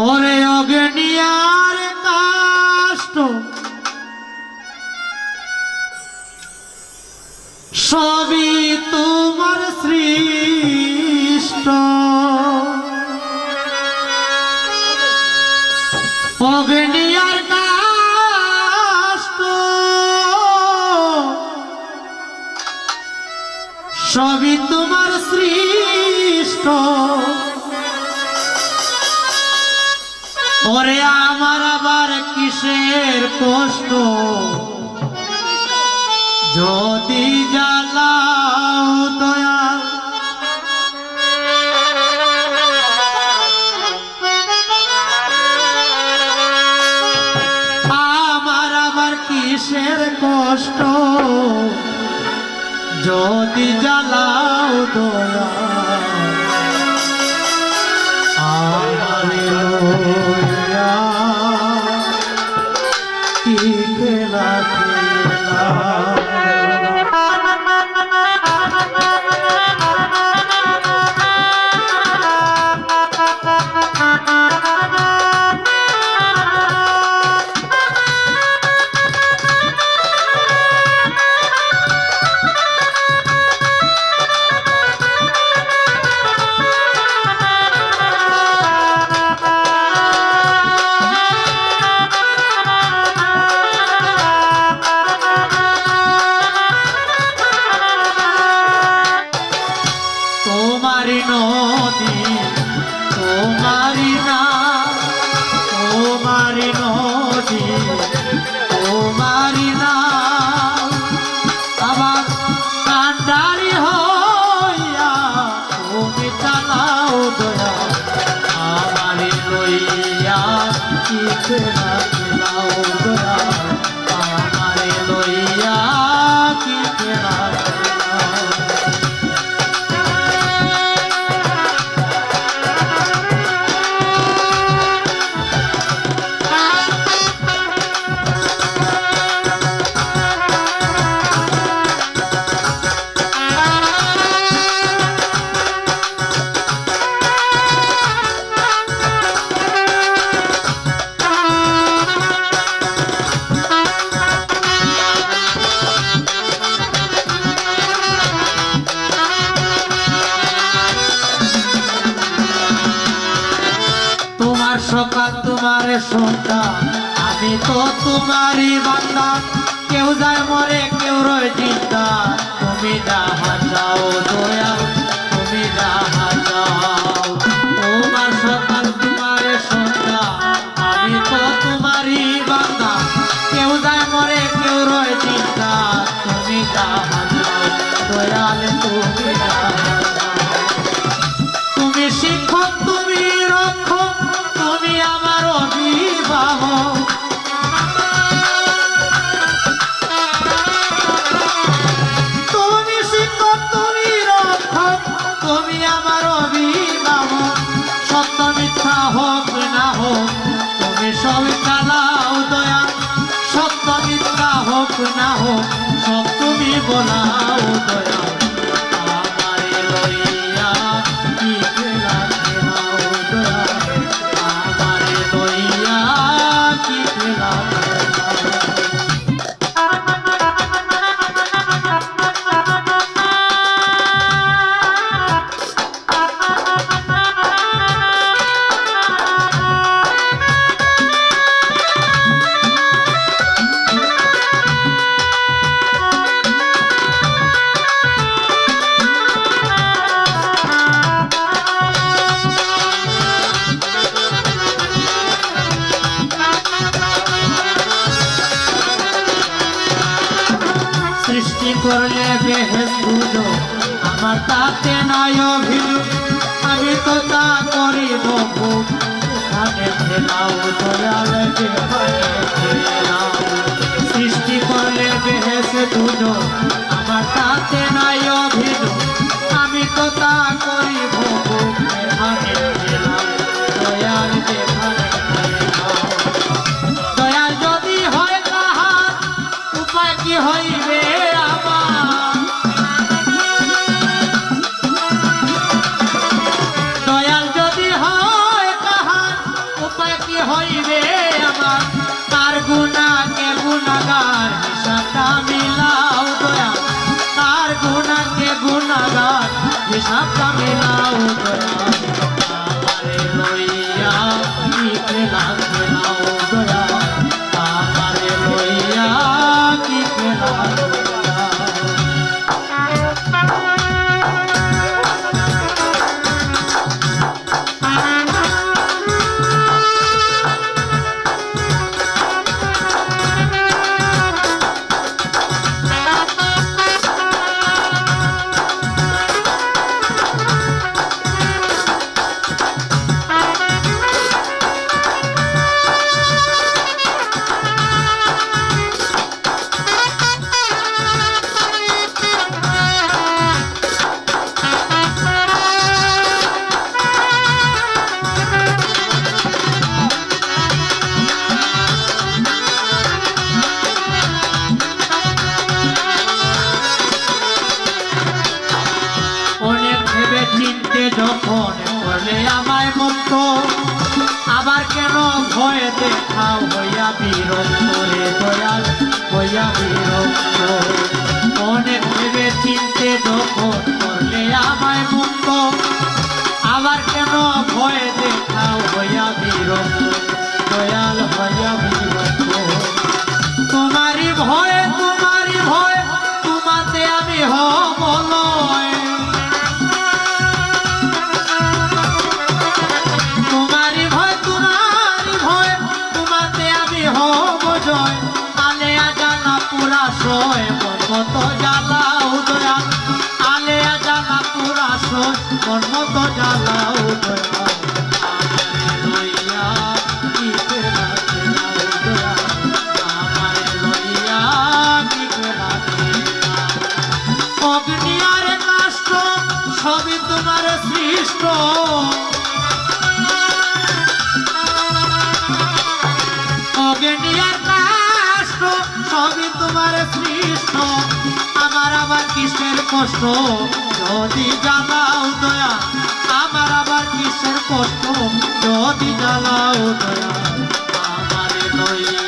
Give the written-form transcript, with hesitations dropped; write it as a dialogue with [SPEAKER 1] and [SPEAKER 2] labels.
[SPEAKER 1] ওরে অগ্নিয়ার কাষ্ট সবই তোমার সৃষ্ট অগ্নিয়ার কাষ্ট সবই তোমার সৃষ্ট ওরে আমার আবার কিসের কষ্ট যদি জ্বালাও দয়াল আমার আবার কিসের কষ্ট যদি জ্বালাও দয়াল আমারে লইয়া কি খেলা খেলা তোমারি নদী তোমারি না তোমারি নদী তোমারি না আবার কান্ডারি হইয়া তুমি চালাও দয়া আমারে লইয়া কি খেলা খেলাও দয়া আমারে লইয়া কি খেলা সকাল তোমার সন্ধ্যা আমি তো তোমারই বান্দা কেউ যায় মরে কেউ রয় চিন্তা তুমি যাহা যাও দয়া তুমি যাহা যাও তোমার সকাল তোমার সন্ধ্যা আমি তো তোমারই বান্দা কেউ যায় মরে কেউ রয় চিন্তা তুমি যাহা যাও দয়াল তুমি যাহা যাও তুমি শিক্ষক তুমি রক্ষক তুমি আমার অভিভাবক তুমি শিক্ষক তুমি রক্ষক তুমি আমার অভিভাবক সত্য মিথ্যা হোক না হোক তুমি সব চালাও দয়া সত্য মিথ্যা হোক না হোক সব তুমি বলাও দয়া আমারে লইয়া কি খেলা খেলাও দয়া আমারে লইয়া কি খেলা সৃষ্টি করলে বেহেস বুঝো আমার তাতে নাই অভিযোগ আমি তো তা করিব এখানে ফেলাও দয়াল ফেলাও সৃষ্টি করলে বেহেস বুঝো আমার তাতে নাই অভিযোগ আমি তো তা করিব এখানে ফেলাও দয়াল দয়াল যদি হয় তাহার উপায় কি হইবে দয়াল যদি হয় কি হইবে আমার তার গুনাহকে গুনাহগার হিসাবটা মিলাও দয়া তার গুনাহকে গুনাহগার হিসাবটা মিলাও দয়া আমারে লইয়া কি খেলা খেলাও দয়া আমারে লইয়া কি খেলা চিনতে যখন করলে আমায় মুক্ত আবার কেন ভয় দেখাও হইয়া বিরক্ত রে দয়াল হইয়া বিরক্ত অনেক ভেবে চিনতে যখন করলে আমায় মুক্ত আবার কেন ভয় দেখাও হইয়া বিরক্ত দয়াল হইয়া বিরক্ত তোমারই ভয় তোমাতে আমি হব লয় মত জ্বালাও দয়া আলে জানা পুরা সই মন মত জ্বালাও দয়া আমারে লইয়া কি খেলা খেলাও দয়া আমারে লইয়া কি খেলা খেলাও অগ্নি আর কাষ্ঠ সবই তোমার সৃষ্ট অগ্নি আর কাষ্ঠ সবই তোমার সৃষ্ট আমার আবার কিসের কষ্ট যদি জ্বালাও দয়া আমার আবার কিসের কষ্ট যদি জ্বালাও দয়া আমারে লইয়া